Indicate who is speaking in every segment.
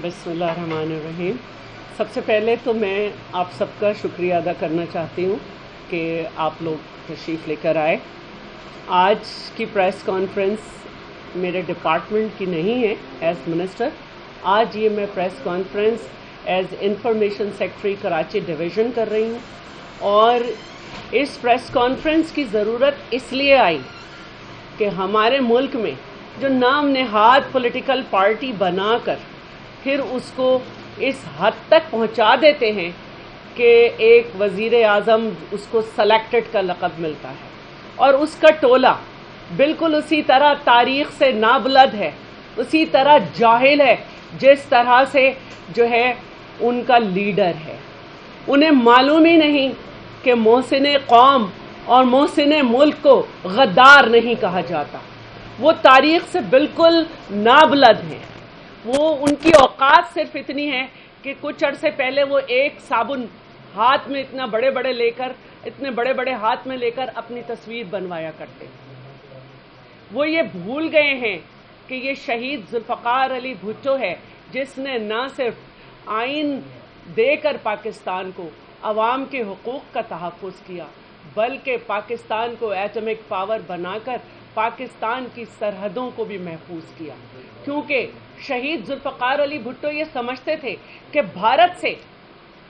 Speaker 1: बिस्मिल्लाहिर्रहमानिर्रहीम। सबसे पहले तो मैं आप सबका शुक्रिया अदा करना चाहती हूँ कि आप लोग तशरीफ़ लेकर आए। आज की प्रेस कॉन्फ्रेंस मेरे डिपार्टमेंट की नहीं है एज़ मिनिस्टर। आज ये मैं press conference as information secretary Karachi division कर रही हूँ और इस प्रेस कॉन्फ्रेंस की ज़रूरत इसलिए आई कि हमारे मुल्क में जो नाम नेहाद पॉलिटिकल पार्टी बनाकर फिर उसको इस हद तक पहुंचा देते हैं कि एक वज़ीर आज़म उसको सेलेक्टेड का लक़ब मिलता है और उसका टोला बिल्कुल उसी तरह तारीख़ से नाबलद है, उसी तरह जाहिल है जिस तरह से जो है उनका लीडर है। उन्हें मालूम ही नहीं कि मोहसिन कौम और मोहसिन मुल्क को गद्दार नहीं कहा जाता। वो तारीख़ से बिल्कुल नाबलद हैं। वो उनकी औकात सिर्फ इतनी है कि कुछ अरसे पहले वो एक साबुन हाथ में इतने बड़े बड़े हाथ में लेकर अपनी तस्वीर बनवाया करते हैं। वो ये भूल गए हैं कि ये शहीद जुल्फ़िकार अली भुट्टो है जिसने ना सिर्फ आइन देकर पाकिस्तान को अवाम के हुकूक का तहफ़्फ़ुज़ किया बल्कि पाकिस्तान को एटॉमिक पावर बनाकर पाकिस्तान की सरहदों को भी महफूज किया। क्योंकि शहीद जुल्फ़िकार अली भुट्टो ये समझते थे कि भारत से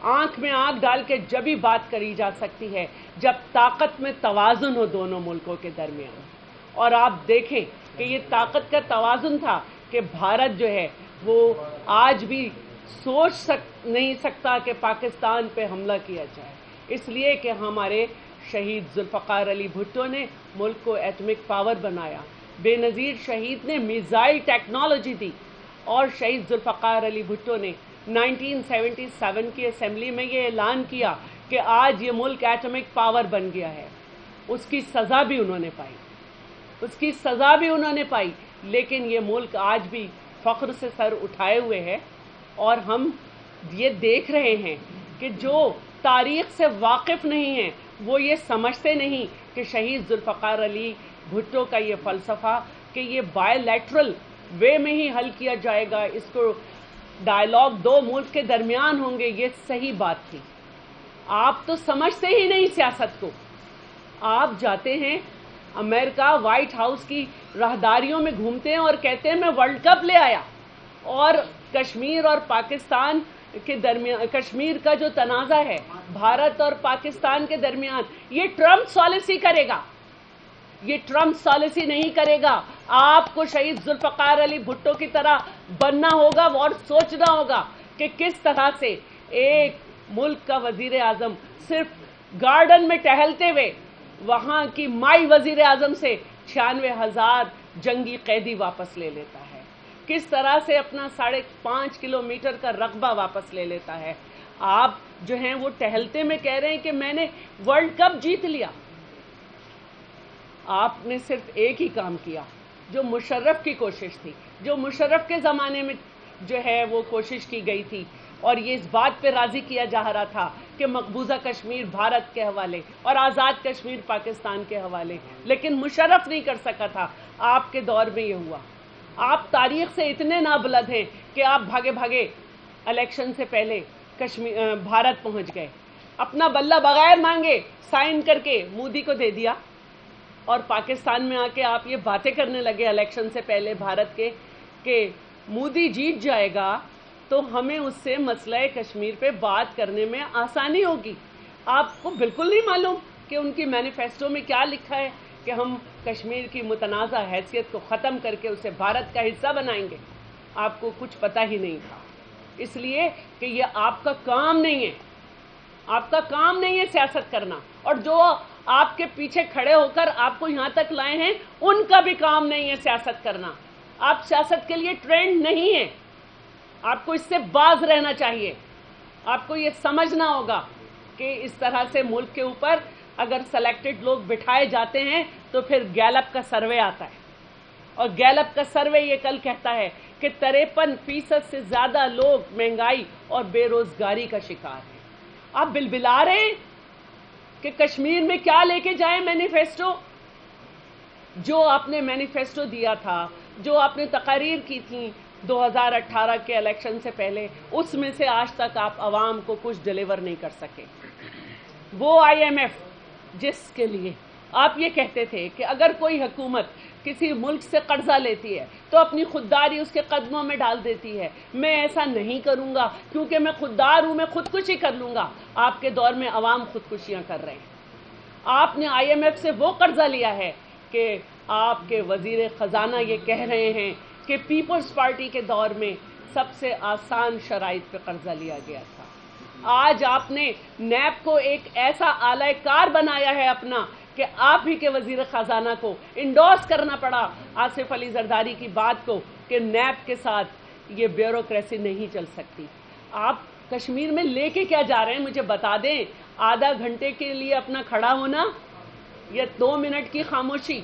Speaker 1: आंख में आंख डाल के जब ही बात करी जा सकती है जब ताकत में तवाज़ुन हो दोनों मुल्कों के दरमियान। और आप देखें कि ये ताकत का तवाज़ुन था कि भारत जो है वो आज भी नहीं सकता कि पाकिस्तान पे हमला किया जाए, इसलिए कि हमारे शहीद जुल्फ़िकार अली भुट्टो ने मुल्क को एटॉमिक पावर बनाया। बेनज़ीर शहीद ने मिसाइल टेक्नोलॉजी दी और शहीद जुल्फ़िकार अली भुट्टो ने 1977 की असेंबली में ये ऐलान किया कि आज ये मुल्क एटॉमिक पावर बन गया है। उसकी सज़ा भी उन्होंने पाई, लेकिन ये मुल्क आज भी फ़ख्र से सर उठाए हुए है। और हम ये देख रहे हैं कि जो तारीख़ से वाकिफ़ नहीं है वो ये समझते नहीं कि शहीद जुल्फ़िकार अली भुट्टो का ये फ़लसफ़ा कि ये बायलैटरल वे में ही हल किया जाएगा, इसको डायलॉग दो मुल्क के दरमियान होंगे, ये सही बात थी। आप तो समझते ही नहीं सियासत को। आप जाते हैं अमेरिका वाइट हाउस की राहदारियों में घूमते हैं और कहते हैं मैं वर्ल्ड कप ले आया, और कश्मीर और पाकिस्तान के दरमियान, कश्मीर का जो तनाज़ा है भारत और पाकिस्तान के दरमियान, ये ट्रम्प पॉलिसी करेगा। ये ट्रम्प पॉलिसी नहीं करेगा। आपको शहीद जुल्फ़िकार अली भुट्टो की तरह बनना होगा और सोचना होगा कि किस तरह से एक मुल्क का वज़ीर आज़म सिर्फ गार्डन में टहलते हुए वहाँ की माई वज़ीर आज़म से 96,000 जंगी कैदी वापस ले लेता है, किस तरह से अपना 5.5 किलोमीटर का रकबा वापस ले लेता है। आप जो हैं वो टहलते में कह रहे हैं कि मैंने वर्ल्ड कप जीत लिया। आपने सिर्फ एक ही काम किया जो मुशर्रफ की कोशिश थी, जो मुशर्रफ के ज़माने में जो है वो कोशिश की गई थी, और ये इस बात पे राज़ी किया जा रहा था कि मकबूजा कश्मीर भारत के हवाले और आज़ाद कश्मीर पाकिस्तान के हवाले, लेकिन मुशर्रफ नहीं कर सका था। आपके दौर में ये हुआ। आप तारीख़ से इतने नाबलद हैं कि आप भागे भागे इलेक्शन से पहले भारत पहुंच गए, अपना बल्ला बगैर मांगे साइन करके मोदी को दे दिया, और पाकिस्तान में आके आप ये बातें करने लगे इलेक्शन से पहले भारत के कि मोदी जीत जाएगा तो हमें उससे मसला कश्मीर पे बात करने में आसानी होगी। आपको बिल्कुल नहीं मालूम कि उनकी मैनिफेस्टो में क्या लिखा है कि हम कश्मीर की मुतनाज़ा हैसियत को ख़त्म करके उसे भारत का हिस्सा बनाएंगे। आपको कुछ पता ही नहीं था, इसलिए कि ये आपका काम नहीं है। आपका काम नहीं है सियासत करना, और जो आपके पीछे खड़े होकर आपको यहाँ तक लाए हैं उनका भी काम नहीं है सियासत करना। आप सियासत के लिए ट्रेंड नहीं है। आपको इससे बाज रहना चाहिए। आपको ये समझना होगा कि इस तरह से मुल्क के ऊपर अगर सेलेक्टेड लोग बिठाए जाते हैं तो फिर गैलप का सर्वे आता है, और गैलप का सर्वे ये कल कहता है कि 53% से ज़्यादा लोग महंगाई और बेरोज़गारी का शिकार हैं। आप बिलबिला रहे हैं कि कश्मीर में क्या लेके जाएं मैनिफेस्टो। जो आपने मैनिफेस्टो दिया था, जो आपने तकारीर की थी, 2018 کے الیکشن سے پہلے، اس میں سے آج تک آپ عوام کو کچھ ڈیلیور نہیں کر سکے۔ وہ IMF جس کے لیے آپ یہ کہتے تھے کہ اگر کوئی حکومت کسی ملک سے قرضہ لیتی ہے تو اپنی خودداری اس کے قدموں میں ڈال دیتی ہے، میں ایسا نہیں کروں گا کیونکہ میں خوددار ہوں، میں خودکشی کر لوں گا۔ آپ کے دور میں عوام خودکشیاں کر رہے ہیں۔ آپ نے IMF سے وہ قرضہ لیا ہے کہ آپ کے وزیر خزانہ یہ کہہ رہے ہیں کہ پیپلز پارٹی کے دور میں سب سے آسان شرائط پہ قرضہ لیا گیا تھا۔ آج آپ نے نیب کو ایک ایسا آلہ کار بنایا ہے اپنا کہ آپ ہی کے وزیر خزانہ کو انڈورس کرنا پڑا آصف علی زرداری کی بات کو کہ نیب کے ساتھ یہ بیوروکریسی نہیں چل سکتی۔ آپ کشمیر میں لے کے کیا جا رہے ہیں مجھے بتا دیں؟ آدھا گھنٹے کے لیے اپنا کھڑا ہونا، یا 2 منٹ کی خاموشی،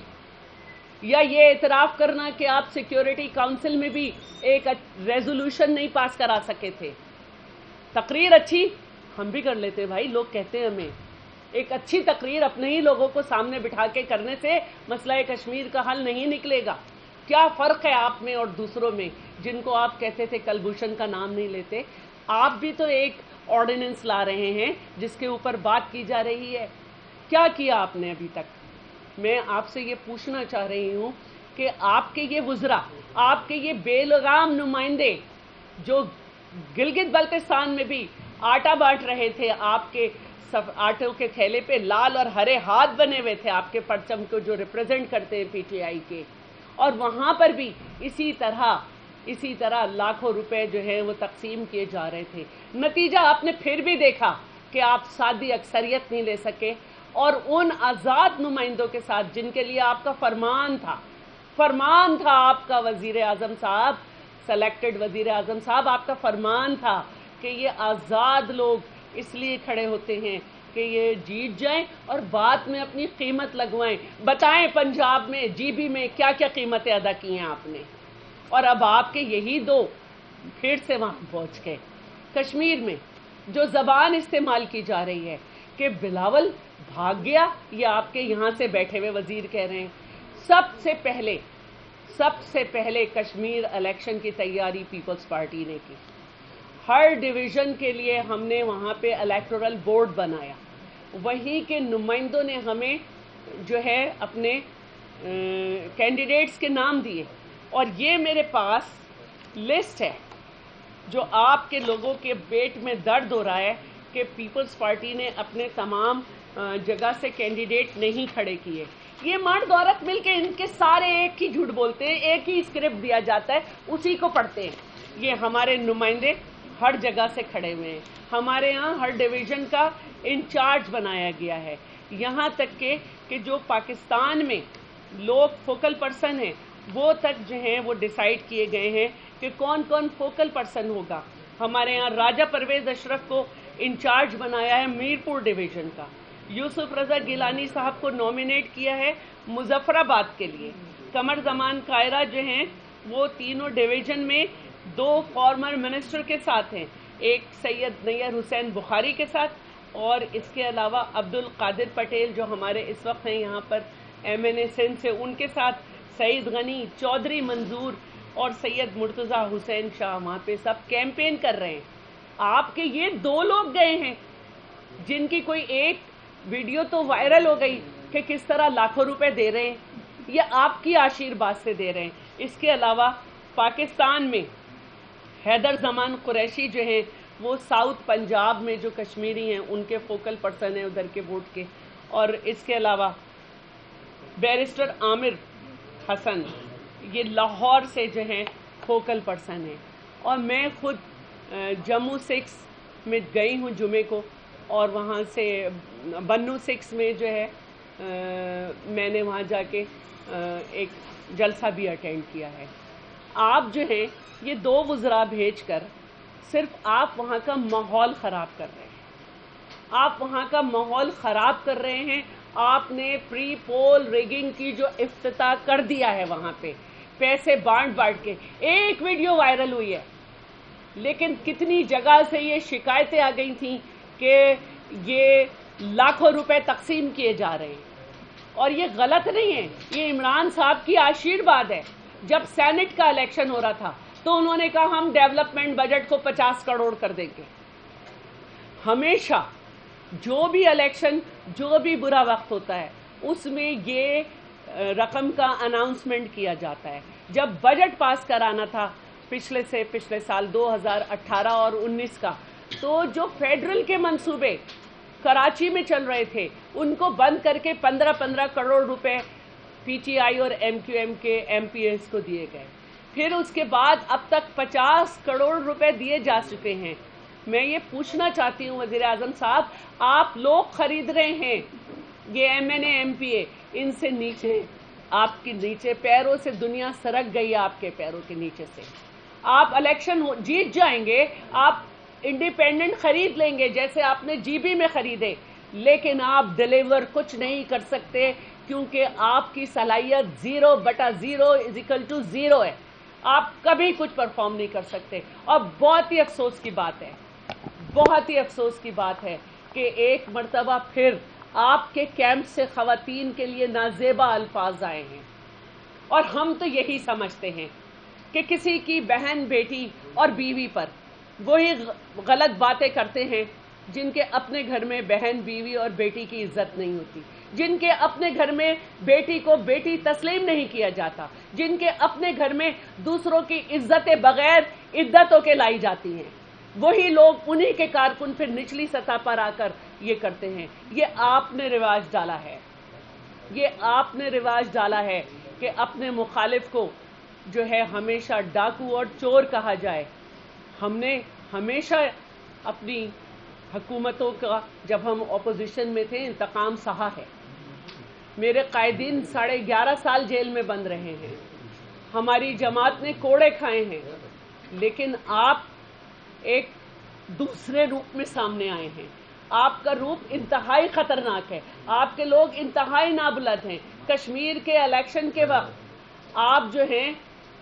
Speaker 1: یا یہ اعتراف کرنا کہ آپ سیکیورٹی کاؤنسل میں بھی ایک ریزولوشن نہیں پاس کرا سکے تھے۔ تقریر اچھی ہم بھی کر لیتے بھائی، لوگ کہتے ہیں ہمیں ایک اچھی تقریر اپنے ہی لوگوں کو سامنے بٹھا کے کرنے سے مسئلہ کشمیر کا حل نہیں نکلے گا۔ کیا فرق ہے آپ میں اور دوسروں میں جن کو آپ کہتے تھے کلبھوشن کا نام نہیں لیتے؟ آپ بھی تو ایک آرڈیننس لا رہے ہیں جس کے اوپر بات کی جا رہی ہے۔ کیا کیا آپ نے ابھی تک؟ میں آپ سے یہ پوچھنا چاہ رہی ہوں کہ آپ کے یہ وزراء، آپ کے یہ بے لگام نمائندے جو گلگت بلتستان میں بھی آٹا بانٹ رہے تھے، آپ کے آٹوں کے تھیلے پہ لال اور ہرے ہاتھ بنے ہوئے تھے آپ کے پرچم کو جو ریپرزینٹ کرتے ہیں PTI کے، اور وہاں پر بھی اسی طرح لاکھوں روپے جو ہے وہ تقسیم کیے جا رہے تھے۔ نتیجہ آپ نے پھر بھی دیکھا کہ آپ سادی اکثریت نہیں لے سکے، اور ان آزاد نمائندوں کے ساتھ جن کے لیے آپ کا فرمان تھا آپ کا وزیر اعظم صاحب، سلیکٹڈ وزیر اعظم صاحب، آپ کا فرمان تھا کہ یہ آزاد لوگ اس لیے کھڑے ہوتے ہیں کہ یہ جیت جائیں اور بعد میں اپنی قیمت لگوائیں۔ بتائیں پنجاب میں GB میں کیا کیا قیمتیں ادا کی ہیں آپ نے، اور اب آپ کے یہی دو پھر سے وہاں پہنچ گئے۔ کشمیر میں جو زبان استعمال کی جا رہی ہے کہ بلاول بھاگ گیا، یہ آپ کے یہاں سے بیٹھے ہوئے وزیر کہہ رہے ہیں۔ سب سے پہلے کشمیر الیکشن کی تیاری پیپلز پارٹی نے کی۔ ہر ڈویژن کے لیے ہم نے وہاں پہ الیکٹورل بورڈ بنایا، وہیں کے نمائندوں نے ہمیں جو ہے اپنے کینڈیڈیٹس کے نام دیے، اور یہ میرے پاس لسٹ ہے جو آپ کے لوگوں کے پیٹ میں درد ہو رہا ہے کہ پیپلز پارٹی نے اپنے تمام جگہ سے کینڈیڈیٹ نہیں کھڑے کیے۔ یہ مرد عورت مل کے ان کے سارے ایک ہی جھوٹ بولتے ہیں، ایک ہی اسکرپٹ دیا جاتا ہے، اسی کو پڑھتے ہیں۔ یہ ہمارے نمائندے ہر جگہ سے کھڑے ہوئے ہیں، ہمارے ہاں ہر ڈویژن کا انچارج بنایا گیا ہے، یہاں تک کہ جو پاکستان میں لوگ فوکل پرسن ہیں وہ تک جو ہیں وہ ڈیسائیڈ کیے گئے ہیں کہ کون کون فوکل پرسن ہوگا۔ ہمارے ہاں راجہ پرویز اشرف کو انچارج بنایا ہے میرپور ڈویژن کا، یوسف رضا گیلانی صاحب کو نومینیٹ کیا ہے مظفر آباد کے لیے، قمر زمان قائرہ جو ہیں وہ تینوں ڈویژن میں 2 فارمر منسٹر کے ساتھ ہیں، ایک سید نیّر حسین بخاری کے ساتھ، اور اس کے علاوہ عبد القادر پٹیل جو ہمارے اس وقت ہیں یہاں پر MNA سندھ سے، ان کے ساتھ سعید غنی، چودھری منظور اور سید مرتضیٰ حسین شاہ وہاں پہ سب کیمپین کر رہے ہیں۔ آپ کے یہ 2 لوگ گئے ہیں جن کی کوئی ایک ویڈیو تو وائرل ہو گئی کہ کس طرح لاکھوں روپے دے رہے ہیں، یہ آپ کی آشیرواد سے دے رہے ہیں۔ اس کے علاوہ پاکستان میں حیدر زمان قریشی جو ہیں وہ ساؤتھ پنجاب میں جو کشمیری ہیں ان کے فوکل پرسن ہیں ادھر کے ووٹ کے، اور اس کے علاوہ بیرسٹر عامر حسن یہ لاہور سے جو ہیں فوکل پرسن ہیں، اور میں خود جموں 6 میں گئی ہوں جمعے کو، اور وہاں سے بنو 6 میں جو ہے میں نے وہاں جا کے ایک جلسہ بھی اٹینڈ کیا ہے۔ آپ جو ہیں یہ 2 وزراء بھیج کر صرف آپ وہاں کا ماحول خراب کر رہے ہیں، آپ وہاں کا ماحول خراب کر رہے ہیں۔ آپ نے پری پول ریگنگ کی جو افتتاح کر دیا ہے وہاں پہ، پیسے بانٹ کے، ایک ویڈیو وائرل ہوئی ہے، لیکن کتنی جگہ سے یہ شکایتیں آ گئی تھیں کہ یہ لاکھوں روپے تقسیم کیے جا رہے ہیں، اور یہ غلط نہیں ہے، یہ عمران صاحب کی آشیرواد ہے۔ جب سینٹ کا الیکشن ہو رہا تھا تو انہوں نے کہا ہم ڈیولپمنٹ بجٹ کو 50 کروڑ کر دیں گے. ہمیشہ جو بھی الیکشن، جو بھی برا وقت ہوتا ہے، اس میں یہ رقم کا اناؤنسمنٹ کیا جاتا ہے. جب بجٹ پاس کرانا تھا پچھلے سال 2018 اور 19 کا، تو جو فیڈرل کے منصوبے کراچی میں چل رہے تھے ان کو بند کر کے 15 کروڑ روپے پی ٹی آئی اور ایم کیو ایم کے ایم پی ایس کو دیے گئے. پھر اس کے بعد اب تک 50 کروڑ روپے دیے جا چکے ہیں. میں یہ پوچھنا چاہتی ہوں وزیر اعظم صاحب، آپ لوگ خرید رہے ہیں یہ M N A M P A, ان سے نیچے، آپ کے نیچے پیروں سے دنیا سرک گئی ہے، آپ کے پیروں کے نیچے سے. آپ الیکشن جیت جائیں گے، آپ انڈیپینڈنٹ خرید لیں گے جیسے آپ نے جی بی میں خریدے، لیکن آپ ڈیلیور کچھ نہیں کر سکتے کیونکہ آپ کی صلاحیت 0/0=0 ہے. آپ کبھی کچھ پرفارم نہیں کر سکتے. اور بہت ہی افسوس کی بات ہے، بہت ہی افسوس کی بات ہے کہ ایک مرتبہ پھر آپ کے کیمپ سے خواتین کے لیے نازیبا الفاظ آئے ہیں. اور ہم تو یہی سمجھتے ہیں کہ کسی کی بہن، بیٹی اور بیوی پر وہی غلط باتیں کرتے ہیں جن کے اپنے گھر میں بہن، بیوی اور بیٹی کی عزت نہیں ہوتی، جن کے اپنے گھر میں بیٹی کو بیٹی تسلیم نہیں کیا جاتا، جن کے اپنے گھر میں دوسروں کی عزتیں بغیر عدتوں کے لائی جاتی ہیں. وہی لوگ، انہی کے کارکن پھر نچلی سطح پر آ کر یہ کرتے ہیں. یہ آپ نے رواج ڈالا ہے، یہ آپ نے رواج ڈالا ہے کہ اپنے مخالف کو جو ہے ہمیشہ ڈاکو اور چور کہا جائے. ہم نے ہمیشہ اپنی حکومتوں کا، جب ہم اپوزیشن میں تھے، انتقام سہا ہے. میرے قائدین 11.5 سال جیل میں بند رہے ہیں، ہماری جماعت نے کوڑے کھائے ہیں، لیکن آپ ایک دوسرے روپ میں سامنے آئے ہیں. آپ کا روپ انتہائی خطرناک ہے، آپ کے لوگ انتہائی نابلد ہیں. کشمیر کے الیکشن کے وقت آپ جو ہیں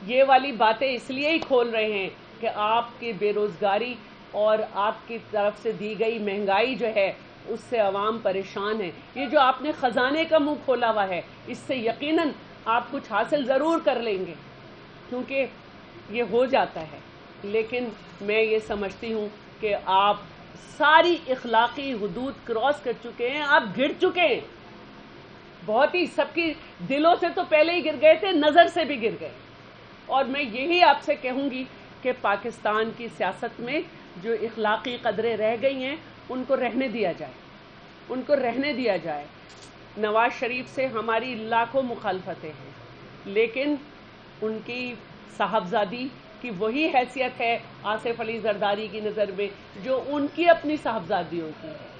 Speaker 1: یہ والی باتیں اس لیے ہی کھول رہے ہیں کہ آپ کی بے روزگاری اور آپ کی طرف سے دی گئی مہنگائی جو ہے اس سے عوام پریشان ہے. یہ جو آپ نے خزانے کا منہ کھولا ہوا ہے، اس سے یقیناً آپ کچھ حاصل ضرور کر لیں گے کیونکہ یہ ہو جاتا ہے. لیکن میں یہ سمجھتی ہوں کہ آپ ساری اخلاقی حدود کراس کر چکے ہیں، آپ گر چکے ہیں. بہت ہی، سب کی دلوں سے تو پہلے ہی گر گئے تھے، نظر سے بھی گر گئے. اور میں یہی آپ سے کہوں گی کہ پاکستان کی سیاست میں جو اخلاقی قدریں رہ گئی ہیں ان کو رہنے دیا جائے، ان کو رہنے دیا جائے. نواز شریف سے ہماری لاکھوں مخالفتیں ہیں، لیکن ان کی صاحبزادی کی وہی حیثیت ہے آصف علی زرداری کی نظر میں جو ان کی اپنی صاحبزادیوں کی ہے.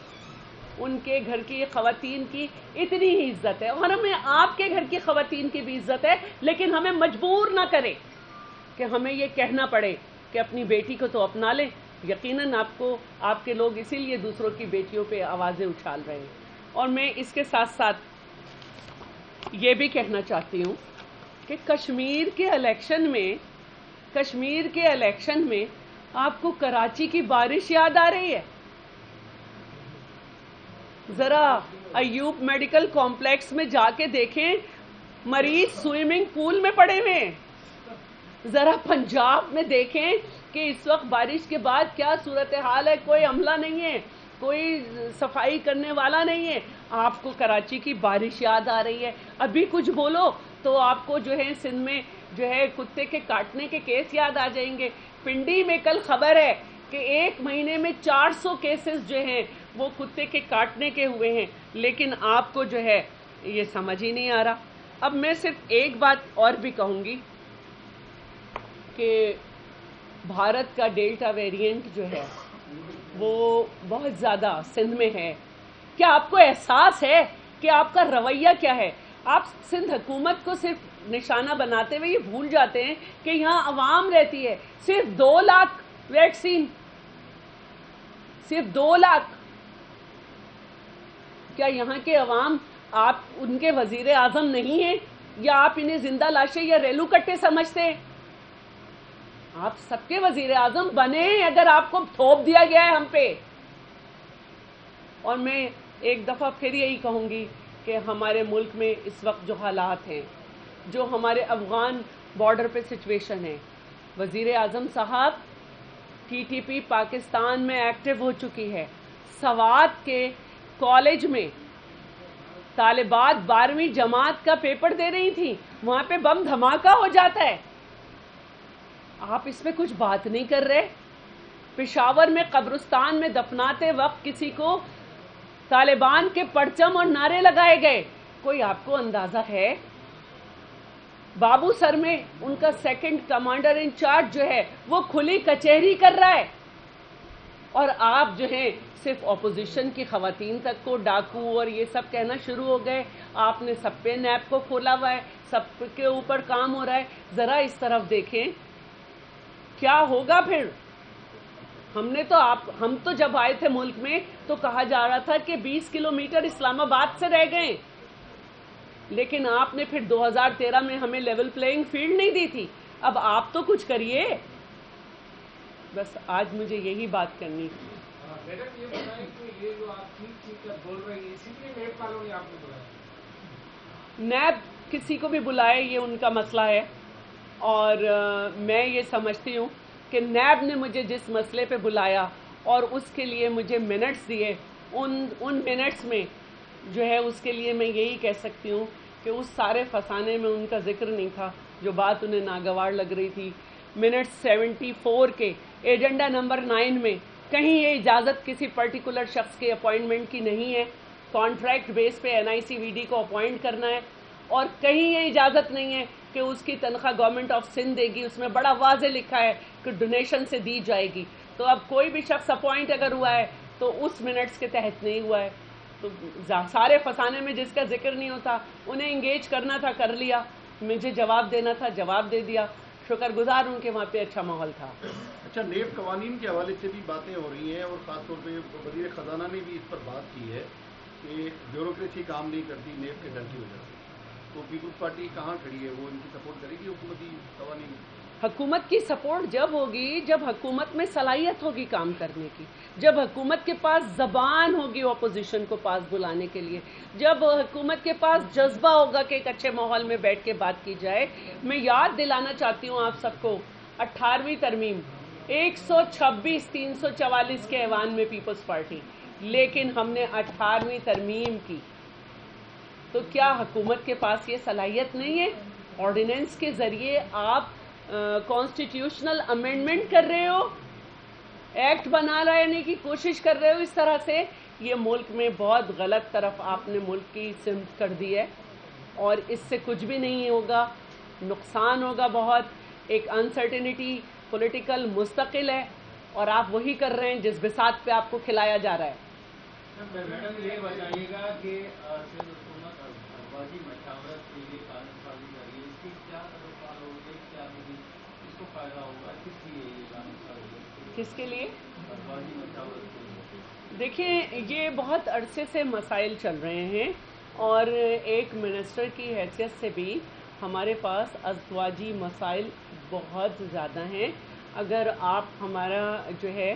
Speaker 1: ان کے گھر کی خواتین کی اتنی ہی عزت ہے، اور ہمیں آپ کے گھر کی خواتین کی بھی عزت ہے، لیکن ہمیں مجبور نہ کرے کہ ہمیں یہ کہنا پڑے کہ اپنی بیٹی کو تو اپنا لیں. یقیناً آپ کے لوگ اسی لیے دوسروں کی بیٹیوں پہ آوازیں اچھال رہے ہیں. اور میں اس کے ساتھ ساتھ یہ بھی کہنا چاہتی ہوں کہ کشمیر کے الیکشن میں آپ کو کراچی کی بارش یاد آ رہی ہے؟ ذرا ایوب میڈیکل کمپلیکس میں جا کے دیکھیں، مریض سوئمنگ پول میں پڑے ہوئے ہیں. ذرا پنجاب میں دیکھیں کہ اس وقت بارش کے بعد کیا صورتحال ہے. کوئی عملہ نہیں ہے، کوئی صفائی کرنے والا نہیں ہے. آپ کو کراچی کی بارش یاد آ رہی ہے. ابھی کچھ بولو تو آپ کو جو ہے سندھ میں جو ہے کتے کے کاٹنے کے کیس یاد آ جائیں گے. پنڈی میں کل خبر ہے کہ 1 مہینے میں 400 کیسز جو ہیں وہ کتے کے کاٹنے کے ہوئے ہیں، لیکن آپ کو جو ہے یہ سمجھ ہی نہیں آ رہا. اب میں صرف ایک بات اور بھی کہوں گی کہ بھارت کا ڈیلٹا ویرینٹ جو ہے وہ بہت زیادہ سندھ میں ہے. کیا آپ کو احساس ہے کہ آپ کا رویہ کیا ہے؟ آپ سندھ حکومت کو صرف نشانہ بناتے ہوئے یہ بھول جاتے ہیں کہ یہاں عوام رہتی ہے. صرف 2 لاکھ ویکسین، صرف 2 لاکھ. کیا یہاں کے عوام آپ ان کے وزیر اعظم نہیں ہیں، یا آپ انہیں زندہ لاشیں یا ریلو کٹے سمجھتے ہیں؟ آپ سب کے وزیر اعظم بنے اگر آپ کو تھوپ دیا گیا ہے ہم پہ. اور میں ایک دفعہ پھر یہی کہوں گی کہ ہمارے ملک میں اس وقت جو حالات ہیں، جو ہمارے افغان بارڈر پہ سچویشن ہے، वज़ीर आज़म साहब, TTP पाकिस्तान में एक्टिव हो चुकी है। सवात के कॉलेज में तालिबात 12वीं जमात का पेपर दे रही थी, वहाँ पे बम धमाका हो जाता है। आप इसमें कुछ बात नहीं कर रहे। पेशावर में कब्रिस्तान में दफनाते वक्त किसी को तालिबान के परचम और नारे लगाए गए, कोई आपको अंदाजा है? बाबू सर में उनका सेकंड कमांडर इन चार्ज जो है वो खुली कचहरी कर रहा है, और आप जो है सिर्फ ऑपोजिशन की खवातीन तक को डाकू और ये सब कहना शुरू हो गए। आपने सब पे नैप को खोला हुआ है, सब के ऊपर काम हो रहा है। जरा इस तरफ देखें, क्या होगा फिर? हम तो जब आए थे मुल्क में तो कहा जा रहा था कि 20 किलोमीटर इस्लामाबाद से रह गए, लेकिन आपने फिर 2013 में हमें लेवल प्लेइंग फील्ड नहीं दी थी। अब आप तो कुछ करिए। बस आज मुझे यही बात करनी थी।
Speaker 2: मैडम ये बताएं कि ये जो आप ठीक कर बोल रहे हैं, इसीलिए नैब वालों ने आपको बुलाया?
Speaker 1: नैब किसी को भी बुलाए, ये उनका मसला है, और मैं ये समझती हूँ कि नैब ने मुझे जिस मसले पे बुलाया और उसके लिए मुझे मिनट्स दिए, उन मिनट्स में जो है उसके लिए मैं यही कह सकती हूँ कि उस सारे फसाने में उनका जिक्र नहीं था जो बात उन्हें नागवार लग रही थी। मिनट 74 के एजेंडा नंबर 9 में कहीं ये इजाज़त किसी पर्टिकुलर शख्स के अपॉइंटमेंट की नहीं है, कॉन्ट्रैक्ट बेस पे NICVD को अपॉइंट करना है, और कहीं ये इजाज़त नहीं है कि उसकी तनख्वाह गवर्नमेंट ऑफ सिंध देगी। उसमें बड़ा वाज़े लिखा है कि डोनेशन से दी जाएगी। तो अब कोई भी शख्स अपॉइंट अगर हुआ है तो उस मिनट्स के तहत नहीं हुआ है, तो सारे फसाने में जिसका जिक्र नहीं होता उन्हें इंगेज करना था, कर लिया। मुझे जवाब देना था, जवाब दे दिया। शुक्रगुजार हूँ कि वहाँ पे अच्छा माहौल था।
Speaker 3: अच्छा, नेब कवानीन के हवाले से भी बातें हो रही हैं, और ख़ासतौर पे वज़ीर ख़जाना ने भी इस पर बात की है कि ब्यूरोक्रेसी काम नहीं करती, नेब के डर की वजह से। तो पीपल्स पार्टी कहाँ खड़ी है? वो इनकी सपोर्ट करेगी हुकूमती कवानीन?
Speaker 1: हुकूमत की सपोर्ट जब होगी जब हुकूमत में सलाहियत होगी काम करने की, जब हुकूमत के पास ज़बान होगी अपोजिशन को पास बुलाने के लिए, जब हुकूमत के पास जज्बा होगा कि एक अच्छे माहौल में बैठ के बात की जाए। मैं याद दिलाना चाहती हूँ आप सबको, 18वीं तरमीम 126 344 के ऐवान में पीपल्स पार्टी, लेकिन हमने 18वीं तरमीम की। तो क्या हुकूमत के पास ये सलाहियत नहीं है? ऑर्डिनेंस के ज़रिए आप कॉन्स्टिट्यूशनल अमेंडमेंट कर रहे हो, एक्ट बना लाने की कोशिश कर रहे हो इस तरह से। ये मुल्क में बहुत गलत तरफ आपने मुल्क की सिमत कर दी है, और इससे कुछ भी नहीं होगा, नुकसान होगा बहुत। एक अनसर्टेनिटी पॉलिटिकल मुस्तकिल है, और आप वही कर रहे हैं जिस बिसात पे आपको खिलाया जा रहा है।
Speaker 2: मैडम ये बताइएगा कि हुकूमत अफवाजी मशावरत के लिए कानून साजी कर रही है, इसकी क्या तवक्कुआत होगी, क्या इसको फायदा होगा, किस लिए ये कानून साजी?
Speaker 1: किसके लिए?
Speaker 2: अफवाजी मशावरत के लिए।
Speaker 1: देखिए, ये बहुत अरसे से मसाइल चल रहे हैं, और एक मिनिस्टर की हैसियत से भी हमारे पास अज़वाजी मसाइल बहुत ज़्यादा हैं। अगर आप हमारा जो है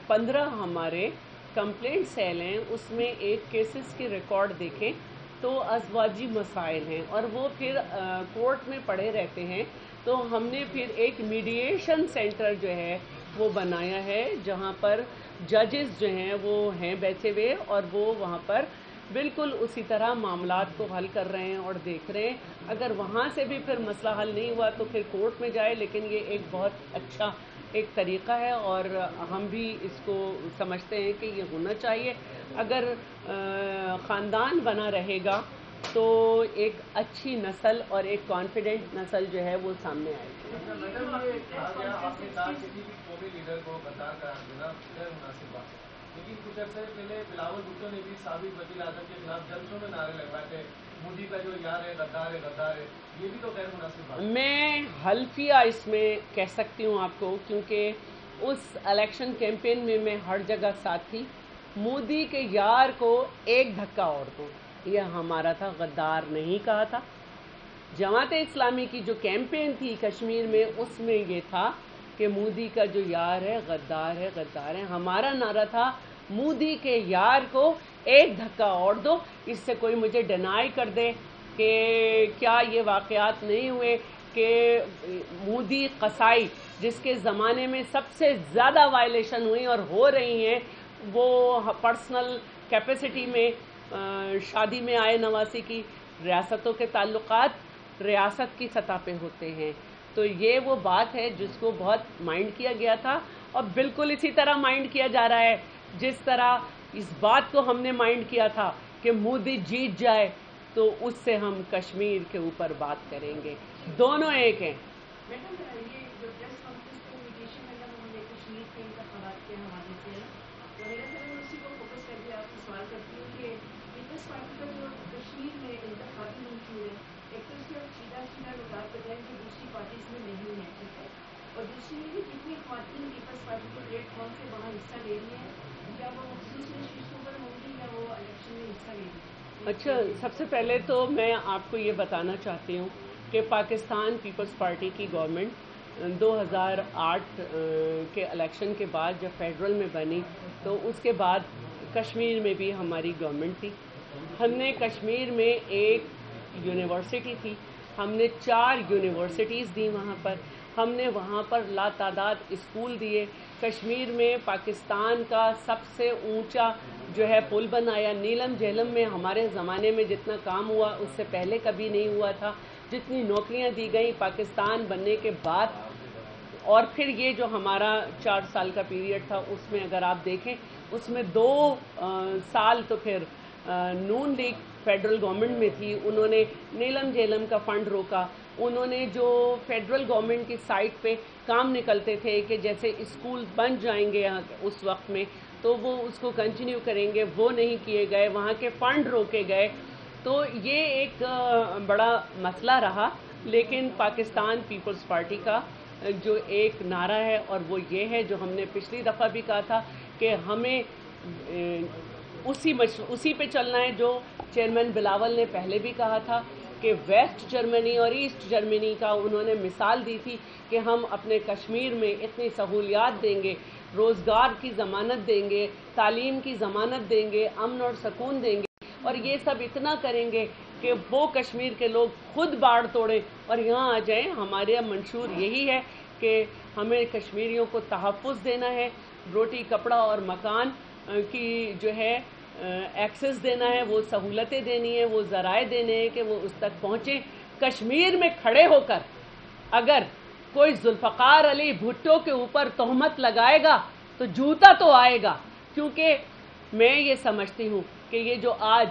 Speaker 1: 15 हमारे कंप्लेंट सेल हैं, उसमें एक केसेस की रिकॉर्ड देखें तो अज़वाजी मसाइल हैं, और वो फिर कोर्ट में पड़े रहते हैं। तो हमने फिर एक मीडिएशन सेंटर जो है वो बनाया है, जहाँ पर जजेस जो हैं वो हैं बैठे हुए, और वो वहाँ पर बिल्कुल उसी तरह मामलात को हल कर रहे हैं और देख रहे हैं। अगर वहाँ से भी फिर मसला हल नहीं हुआ तो फिर कोर्ट में जाए, लेकिन ये एक बहुत अच्छा एक तरीक़ा है, और हम भी इसको समझते हैं कि ये होना चाहिए। अगर ख़ानदान बना रहेगा तो एक अच्छी नस्ल और एक कॉन्फिडेंट नस्ल जो है वो सामने आएगी।
Speaker 2: मैडम, ये कहा गया आपने कहा किसी भी कौमी लीडर को कतार करार देना गैर मुनासिब बात है, लेकिन कुछ अर्से पहले बिलावल भुट्टो ने भी साबिक वज़ीर आज़म के खिलाफ जलसों में नारे लगवाए थे, मोदी का जो यार है गद्दार है, गद्दार है। ये भी तो गैर मुनासिब बात है।
Speaker 1: मैं हल्फिया इसमें कह सकती हूँ आपको, क्योंकि उस इलेक्शन कैंपेन में मैं हर जगह साथ थी। मोदी के यार को एक धक्का और दो, यह हमारा था, गद्दार नहीं कहा था। जमात इस्लामी की जो कैंपेन थी कश्मीर में, उसमें ये था कि मोदी का जो यार है गद्दार है, गद्दार है। हमारा नारा था मोदी के यार को एक धक्का और दो। इससे कोई मुझे डिनाई कर दे कि क्या ये वाक़यात नहीं हुए کہ مودی قصائی जिसके ज़माने में सबसे ज़्यादा वायलेशन हुई और हो रही हैं, वो पर्सनल कैपेसिटी में शादी में आए नवासी की रियासतों के ताल्लुकात रियासत की सतह पे होते हैं। तो ये वो बात है जिसको बहुत माइंड किया गया था और बिल्कुल इसी तरह माइंड किया जा रहा है जिस तरह इस बात को हमने माइंड किया था कि मोदी जीत जाए तो उससे हम कश्मीर के ऊपर बात करेंगे। दोनों एक हैं।
Speaker 4: मैडम, ये जो प्रेस कॉन्फ्रेंस कम्युनिकेशन में जब उन्होंने कश्मीर के इंतखाबात के हवाले से तो मेरा ख्याल है उसी को फोकस करके आपसे सवाल करती हूँ कि पीपल्स पार्टी का जो कश्मीर में इंतखाबी मंशूर है, एक तो इसके सीधा लोग बात बताएं कि दूसरी पार्टी इसमें नहीं है, ठीक है, और दूसरी ये कि कितनी ख्वातीन पीपल्स पार्टी के प्लेटफॉर्म से वहाँ हिस्सा ले रही हैं, या वो मखसूस नशिस्तों पर होंगी या वो इलेक्शन में हिस्सा ले रही है।
Speaker 1: अच्छा, सबसे पहले तो मैं आपको ये बताना चाहती हूँ कि पाकिस्तान पीपल्स पार्टी की गवर्नमेंट 2008 के इलेक्शन के बाद जब फेडरल में बनी तो उसके बाद कश्मीर में भी हमारी गवर्नमेंट थी। हमने कश्मीर में एक यूनिवर्सिटी थी, हमने 4 यूनिवर्सिटीज़ दी वहाँ पर, हमने वहाँ पर लातादाद स्कूल दिए। कश्मीर में पाकिस्तान का सबसे ऊंचा जो है पुल बनाया। नीलम झेलम में हमारे ज़माने में जितना काम हुआ उससे पहले कभी नहीं हुआ था। जितनी नौकरियां दी गई पाकिस्तान बनने के बाद, और फिर ये जो हमारा 4 साल का पीरियड था उसमें अगर आप देखें उसमें 2 साल तो फिर नून लीग फेडरल गवर्नमेंट में थी, उन्होंने नीलम झेलम का फंड रोका। उन्होंने जो फेडरल गवर्नमेंट की साइट पे काम निकलते थे कि जैसे स्कूल बन जाएंगे उस वक्त में तो वो उसको कंटिन्यू करेंगे, वो नहीं किए गए, वहाँ के फंड रोके गए। तो ये एक बड़ा मसला रहा। लेकिन पाकिस्तान पीपल्स पार्टी का जो एक नारा है और वो ये है जो हमने पिछली दफ़ा भी कहा था कि हमें उसी पे चलना है जो चेयरमैन बिलावल ने पहले भी कहा था कि वेस्ट जर्मनी और ईस्ट जर्मनी का उन्होंने मिसाल दी थी कि हम अपने कश्मीर में इतनी सहूलियात देंगे, रोज़गार की ज़मानत देंगे, तालीम की ज़मानत देंगे, अमन और सुकून देंगे, और ये सब इतना करेंगे कि वो कश्मीर के लोग खुद बाढ़ तोड़ें और यहाँ आ जाएं। हमारे मंशूर यही है कि हमें कश्मीरियों को तहफ़्फ़ुज़ देना है, रोटी कपड़ा और मकान की जो है एक्सेस देना है, वो सहूलतें देनी है, वो ज़राए देने हैं कि वो उस तक पहुँचें। कश्मीर में खड़े होकर अगर कोई जुल्फ़कार अली भुट्टो के ऊपर तोहमत लगाएगा तो जूता तो आएगा, क्योंकि मैं ये समझती हूँ कि ये जो आज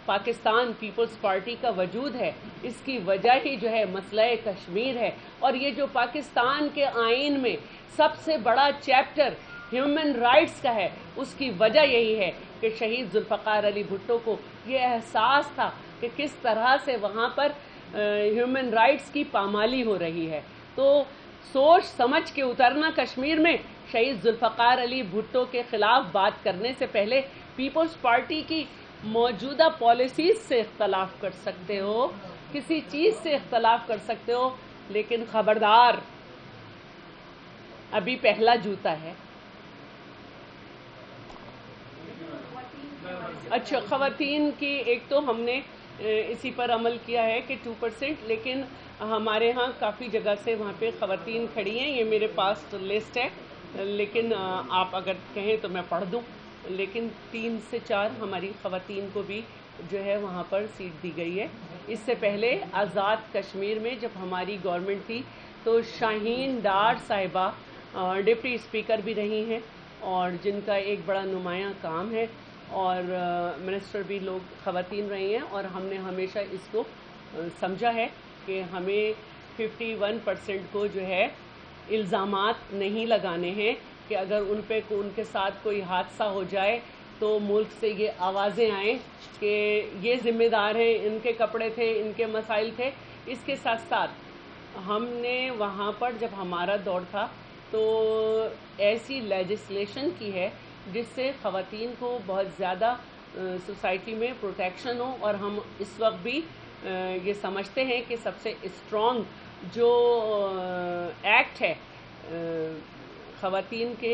Speaker 1: पाकिस्तान पीपल्स पार्टी का वजूद है इसकी वजह ही जो है मसला कश्मीर है। और ये जो पाकिस्तान के आइन में सबसे बड़ा चैप्टर ह्यूमन राइट्स का है उसकी वजह यही है कि शहीद जुल्फ़कार अली भुट्टो को ये एहसास था कि किस तरह से वहाँ पर ह्यूमन राइट्स की पामाली हो रही है। तो सोच समझ के उतरना कश्मीर में, शहीद जुल्फ़कार अली भुट्टो के ख़िलाफ़ बात करने से पहले पीपल्स पार्टी की मौजूदा पॉलिसीज़ से इख्तलाफ कर सकते हो, किसी चीज़ से इख्तलाफ कर सकते हो, लेकिन ख़बरदार अभी पहला जूता है। अच्छा, ख़वातीन की एक तो हमने इसी पर अमल किया है कि 2%, लेकिन हमारे यहाँ काफ़ी जगह से वहाँ पे ख़वातीन खड़ी हैं। ये मेरे पास लिस्ट है, लेकिन आप अगर कहें तो मैं पढ़ दूँ। लेकिन 3 से 4 हमारी ख़वातीन को भी जो है वहाँ पर सीट दी गई है। इससे पहले आज़ाद कश्मीर में जब हमारी गवर्नमेंट थी तो शाहीन डार साहिबा डिप्टी स्पीकर भी रही हैं और जिनका एक बड़ा नुमायाँ काम है, और मिनिस्टर भी लोग ख़वातीन रही हैं। और हमने हमेशा इसको समझा है कि हमें 51% को जो है इल्ज़ामात नहीं लगाने हैं कि अगर उनके साथ कोई हादसा हो जाए तो मुल्क से ये आवाज़ें आएँ कि ये ज़िम्मेदार हैं, इनके कपड़े थे, इनके मसाइल थे। इसके साथ साथ हमने वहाँ पर जब हमारा दौर था तो ऐसी लेजिस्लेशन की है जिससे ख़वातीन को बहुत ज़्यादा सोसाइटी में प्रोटेक्शन हो। और हम इस वक्त भी ये समझते हैं कि सबसे स्ट्रॉन्ग जो एक्ट है ख़वातीन के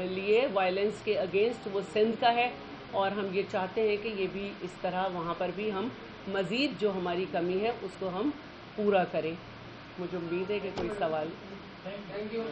Speaker 1: लिए वायलेंस के अगेंस्ट वो सिंध का है, और हम ये चाहते हैं कि ये भी इस तरह वहाँ पर भी हम मज़ीद जो हमारी कमी है उसको हम पूरा करें। मुझे उम्मीद है कि कोई सवाल
Speaker 2: थैंक यू